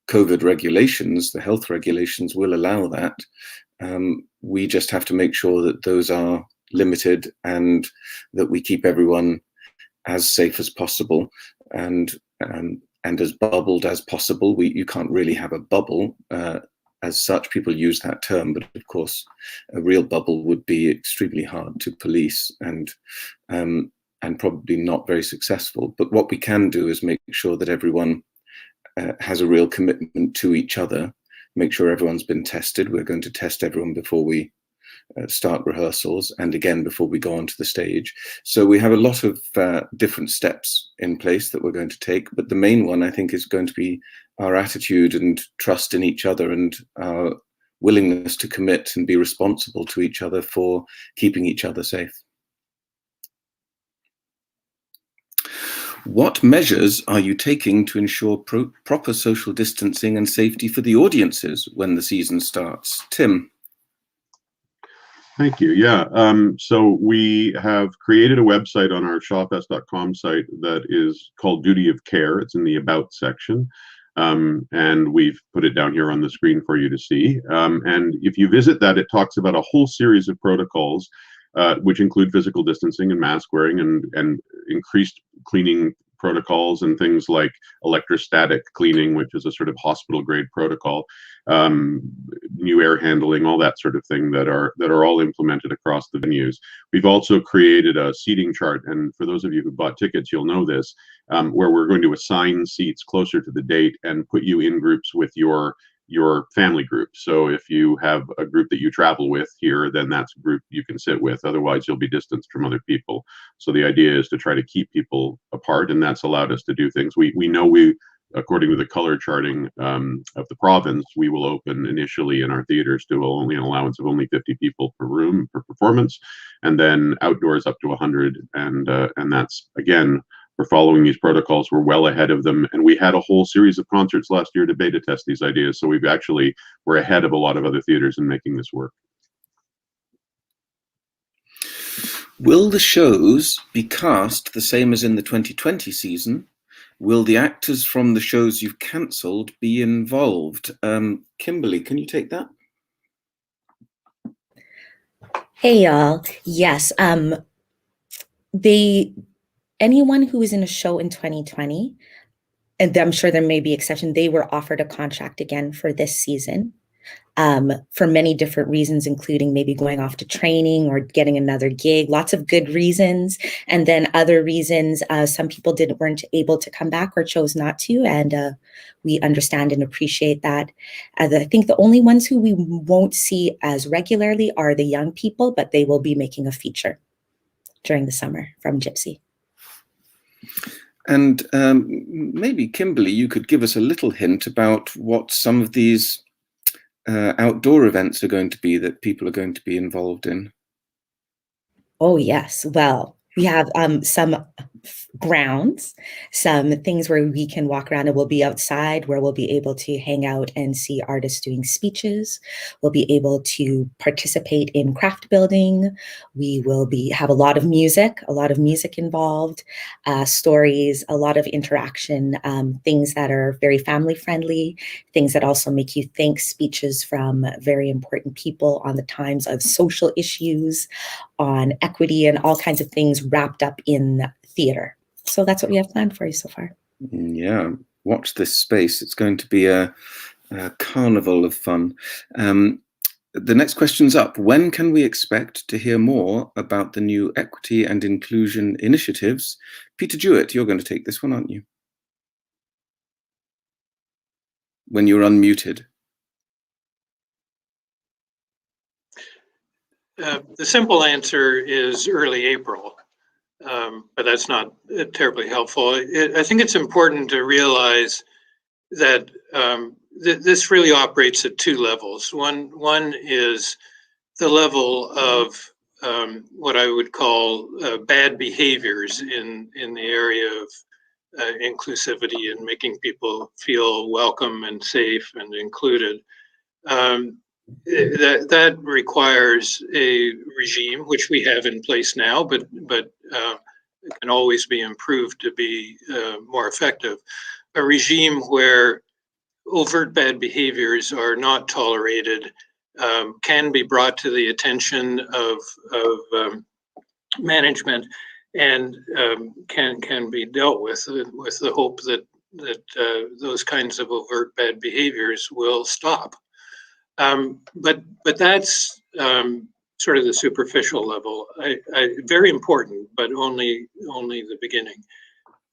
COVID regulations, the health regulations, will allow that. We just have to make sure that those are limited and that we keep everyone as safe as possible and as bubbled as possible. You can't really have a bubble as such. People use that term, but of course, a real bubble would be extremely hard to police and probably not very successful. But what we can do is make sure that everyone has a real commitment to each other. Make sure everyone's been tested. We're going to test everyone before we start rehearsals, and again before we go onto the stage. So we have a lot of different steps in place that we're going to take, but the main one, I think, is going to be our attitude and trust in each other and our willingness to commit and be responsible to each other for keeping each other safe. What measures are you taking to ensure proper social distancing and safety for the audiences when the season starts? Tim. Thank you. Yeah. So we have created a website on our shawfest.com site that is called Duty of Care. It's in the About section. And we've put it down here on the screen for you to see. And if you visit that, it talks about a whole series of protocols, which include physical distancing and mask wearing and increased cleaning protocols and things like electrostatic cleaning, which is a sort of hospital grade protocol, new air handling, all that sort of thing that are all implemented across the venues. We've also created a seating chart, and for those of you who bought tickets, you'll know this, where we're going to assign seats closer to the date and put you in groups with your family group. So if you have a group that you travel with here, then that's a group you can sit with. Otherwise, you'll be distanced from other people. So the idea is to try to keep people apart, and that's allowed us to do things. We know according to the color charting of the province, we will open initially in our theaters to only an allowance of only 50 people per room per performance, and then outdoors up to 100. And that's, again, we're following these protocols. We're well ahead of them. And we had a whole series of concerts last year to beta test these ideas. So we're ahead of a lot of other theaters in making this work. Will the shows be cast the same as in the 2020 season? Will the actors from the shows you've cancelled be involved? Kimberley, can you take that? Hey, y'all. Yes. Anyone who was in a show in 2020, and I'm sure there may be exception, they were offered a contract again for this season for many different reasons, including maybe going off to training or getting another gig, lots of good reasons. And then other reasons, some people weren't able to come back or chose not to. And we understand and appreciate that. I think the only ones who we won't see as regularly are the young people, but they will be making a feature during the summer from Gypsy. And maybe, Kimberley, you could give us a little hint about what some of these outdoor events are going to be that people are going to be involved in. Oh, yes. Well, we have some grounds, some things where we can walk around, and we'll be outside where we'll be able to hang out and see artists doing speeches. We'll be able to participate in craft building. We will have a lot of music involved, stories, a lot of interaction, things that are very family friendly, things that also make you think, speeches from very important people on the times of social issues, on equity, and all kinds of things wrapped up in theater. So that's what we have planned for you so far. Yeah, watch this space. It's going to be a carnival of fun. The next question's up. When can we expect to hear more about the new equity and inclusion initiatives? Peter Jewett, you're going to take this one, aren't you? When you're unmuted. The simple answer is early April, but that's not terribly helpful. I think it's important to realize that this really operates at two levels. One is the level of what I would call bad behaviors in the area of inclusivity and making people feel welcome and safe and included. That requires a regime which we have in place now, but it can always be improved to be more effective. A regime where overt bad behaviors are not tolerated, can be brought to the attention of management, and can be dealt with the hope that those kinds of overt bad behaviors will stop. But that's sort of the superficial level. Very important, but only the beginning.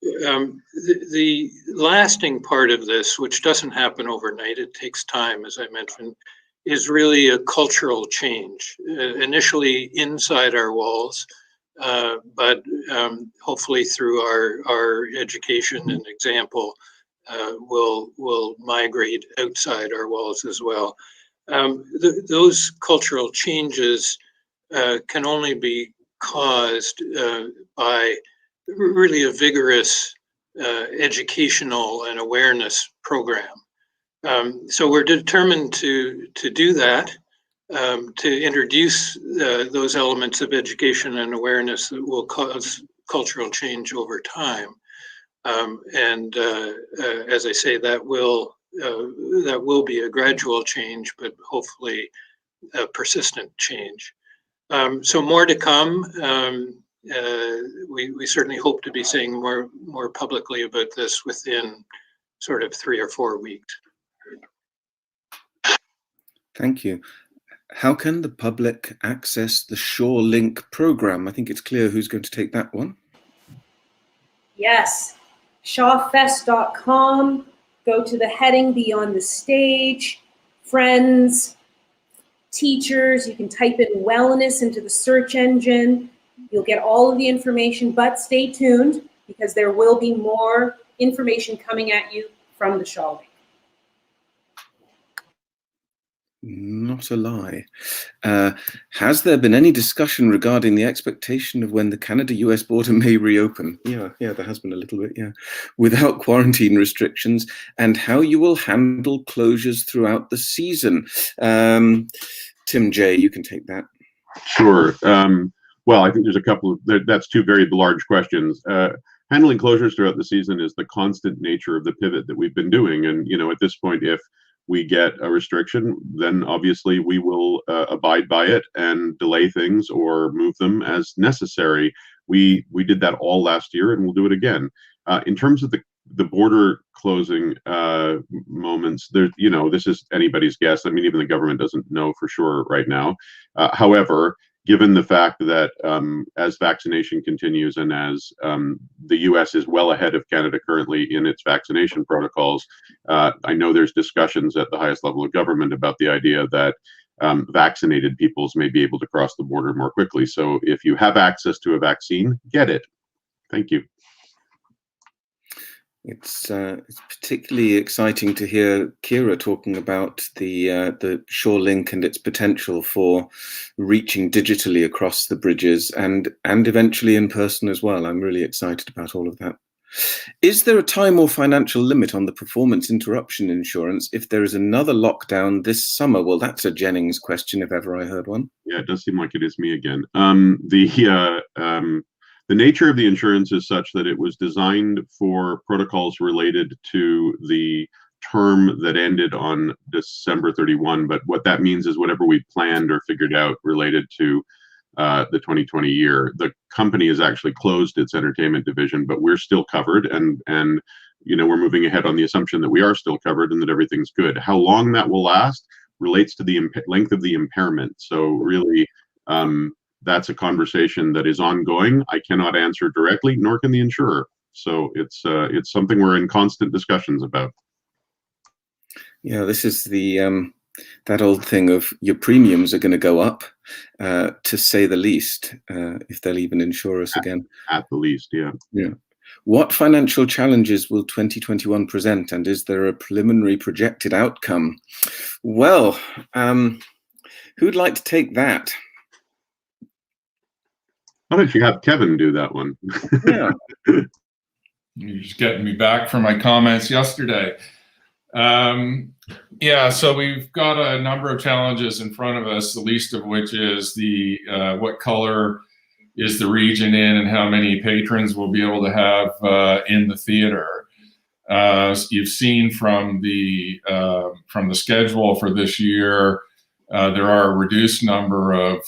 The lasting part of this, which doesn't happen overnight, it takes time, as I mentioned, is really a cultural change, initially inside our walls, but hopefully through our education and example, will migrate outside our walls as well. Those cultural changes can only be caused by really a vigorous educational and awareness program. So we're determined to do that, to introduce those elements of education and awareness that will cause cultural change over time. And as I say, that will be a gradual change, but hopefully a persistent change. So more to come. We certainly hope to be saying more publicly about this within sort of 3 or 4 weeks. Thank you. How can the public access the Shore Link program? I think it's clear who's going to take that one. Yes, shawfest.com. Go to the heading Beyond the Stage, friends, teachers. You can type in wellness into the search engine. You'll get all of the information, but stay tuned because there will be more information coming at you from the Shaw Link. Not a lie. Has there been any discussion regarding the expectation of when the Canada-US border may reopen? Yeah, there has been a little bit, yeah. Without quarantine restrictions, and how you will handle closures throughout the season. Tim J., you can take that. Sure. Well, I think there's a couple of, that's two very large questions. Handling closures throughout the season is the constant nature of the pivot that we've been doing. And, you know, at this point, if we get a restriction, then obviously we will abide by it and delay things or move them as necessary. We did that all last year, and we'll do it again. In terms of the border closing moments, there, you know, this is anybody's guess. I mean, even the government doesn't know for sure right now. However, given the fact that as vaccination continues and as the US is well ahead of Canada currently in its vaccination protocols, I know there's discussions at the highest level of government about the idea that vaccinated peoples may be able to cross the border more quickly. So if you have access to a vaccine, get it. Thank you. It's particularly exciting to hear Kiera talking about the Shore Link and its potential for reaching digitally across the bridges and eventually in person as well. I'm really excited about all of that. Is there a time or financial limit on the performance interruption insurance if there is another lockdown this summer? Well, that's a Jennings question if ever I heard one. Yeah, it does seem like it is me again. The nature of the insurance is such that it was designed for protocols related to the term that ended on December 31. But what that means is whatever we planned or figured out related to the 2020 year. The company has actually closed its entertainment division, but we're still covered, and you know, we're moving ahead on the assumption that we are still covered and that everything's good. How long that will last relates to the length of the impairment. So really, that's a conversation that is ongoing. I cannot answer directly, nor can the insurer. So it's something we're in constant discussions about. Yeah, this is the that old thing of your premiums are going to go up, to say the least, if they'll even insure us again. At the least, yeah. Yeah. What financial challenges will 2021 present, and is there a preliminary projected outcome? Well, who'd like to take that? Why don't you have Kevin do that one? Yeah. You're just getting me back from my comments yesterday. Yeah, so we've got a number of challenges in front of us, the least of which is the what color is the region in and how many patrons we'll be able to have in the theater. You've seen from the schedule for this year, there are a reduced number of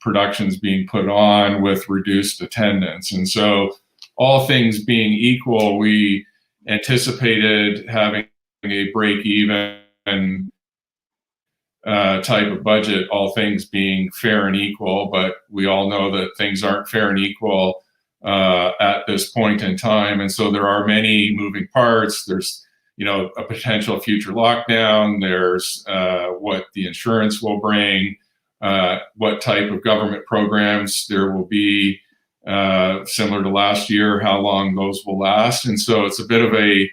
productions being put on with reduced attendance. And so all things being equal, we anticipated having a break-even type of budget, all things being fair and equal, but we all know that things aren't fair and equal at this point in time. And so there are many moving parts. There's, a potential future lockdown. There's what the insurance will bring, what type of government programs there will be, similar to last year, how long those will last. And so it's a bit of a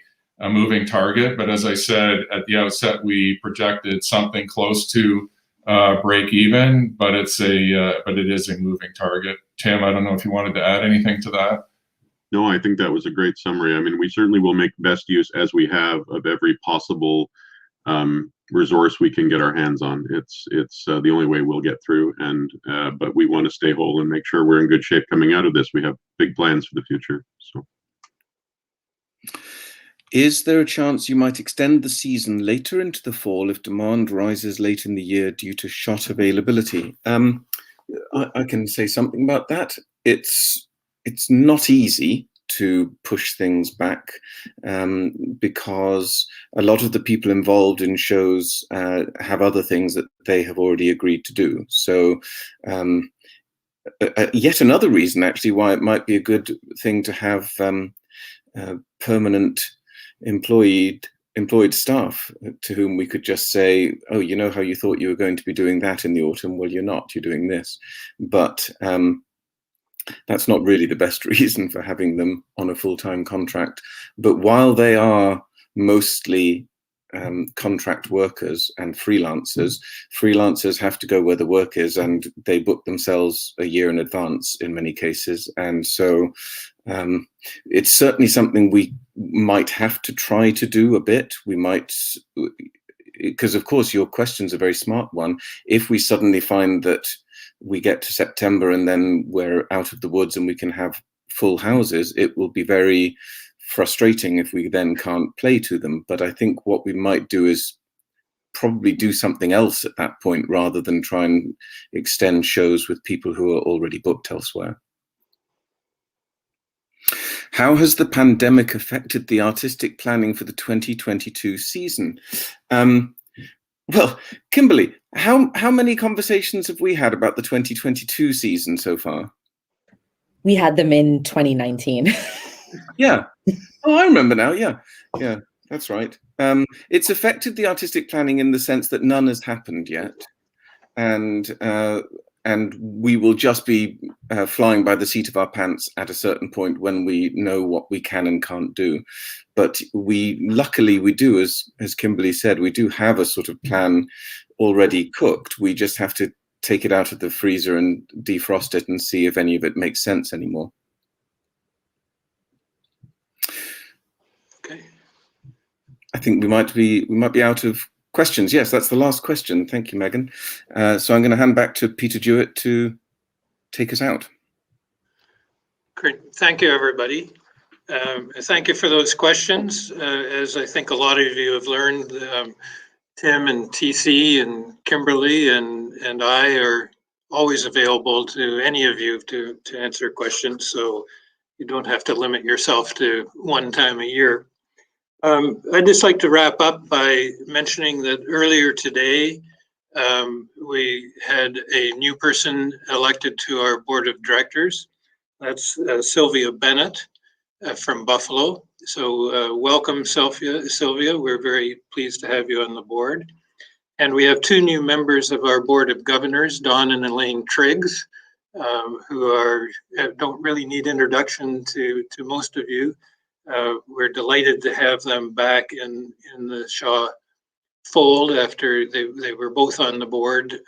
moving target. But as I said at the outset, we projected something close to break even, but it is a moving target. Tim, I don't know if you wanted to add anything to that. No, I think that was a great summary. I mean, we certainly will make best use, as we have, of every possible resource we can get our hands on. It's the only way we'll get through, and but we want to stay whole and make sure we're in good shape coming out of this. We have big plans for the future. So, is there a chance you might extend the season later into the fall if demand rises late in the year due to shot availability? I can say something about that. It's not easy to push things back because a lot of the people involved in shows have other things that they have already agreed to do. So yet another reason actually why it might be a good thing to have permanent employed staff to whom we could just say, oh, you know how you thought you were going to be doing that in the autumn? Well, you're not, you're doing this. But that's not really the best reason for having them on a full-time contract. But while they are mostly contract workers and freelancers have to go where the work is, and they book themselves a year in advance in many cases. And so it's certainly something we might have to try to do a bit. We might, because of course your question's a very smart one. If we suddenly find that we get to September and then we're out of the woods and we can have full houses, it will be very frustrating if we then can't play to them. But I think what we might do is probably do something else at that point rather than try and extend shows with people who are already booked elsewhere. How has the pandemic affected the artistic planning for the 2022 season? Well, Kimberley, how many conversations have we had about the 2022 season so far? We had them in 2019. Yeah. Oh, I remember now. Yeah, that's right. It's affected the artistic planning in the sense that none has happened yet, and we will just be flying by the seat of our pants at a certain point when we know what we can and can't do. But luckily we do, as Kimberley said, we do have a sort of plan already cooked. We just have to take it out of the freezer and defrost it and see if any of it makes sense anymore. Okay. I think we might be out of questions. Yes, that's the last question. Thank you, Megan. So I'm going to hand back to Peter Jewett to take us out. Great. Thank you, everybody. Thank you for those questions. As I think a lot of you have learned, Tim and TC and Kimberley and I are always available to any of you to answer questions, so you don't have to limit yourself to one time a year. I'd just like to wrap up by mentioning that earlier today, we had a new person elected to our board of directors. That's Sylvia Bennett from Buffalo. So welcome, Sylvia. We're very pleased to have you on the board. And we have two new members of our Board of Governors, Don and Elaine Triggs, who don't really need introduction to most of you. We're delighted to have them back in the Shaw fold after they were both on the board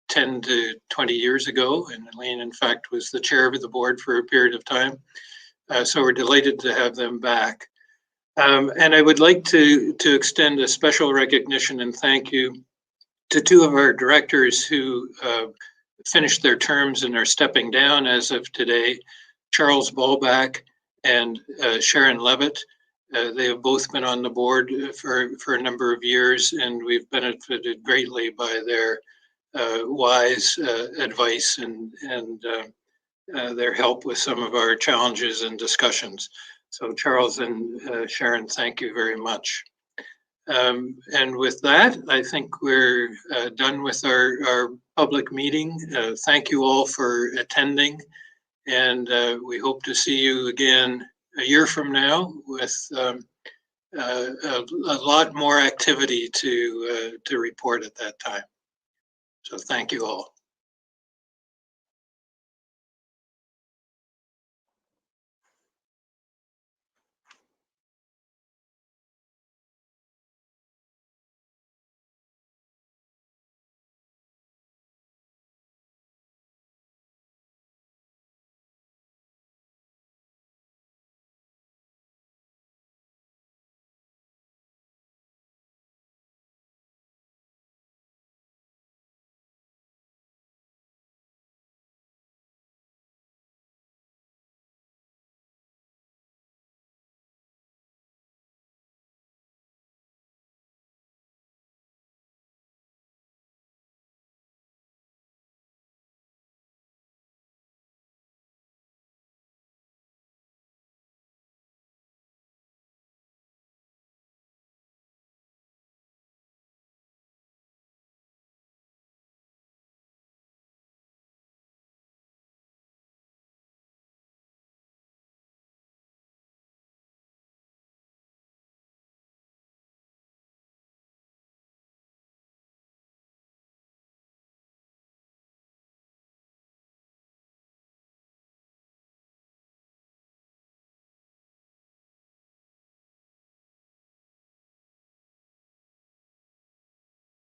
10 to 20 years ago. And Elaine, in fact, was the chair of the board for a period of time. So we're delighted to have them back. And I would like to extend a special recognition and thank you to two of our directors who finished their terms and are stepping down as of today, Charles Ballback and Sharon Levitt. They have both been on the board for a number of years, and we've benefited greatly by their wise advice and their help with some of our challenges and discussions. So Charles and Sharon, thank you very much. And with that, I think we're done with our public meeting. Thank you all for attending, and we hope to see you again a year from now with a lot more activity to report at that time. So thank you all.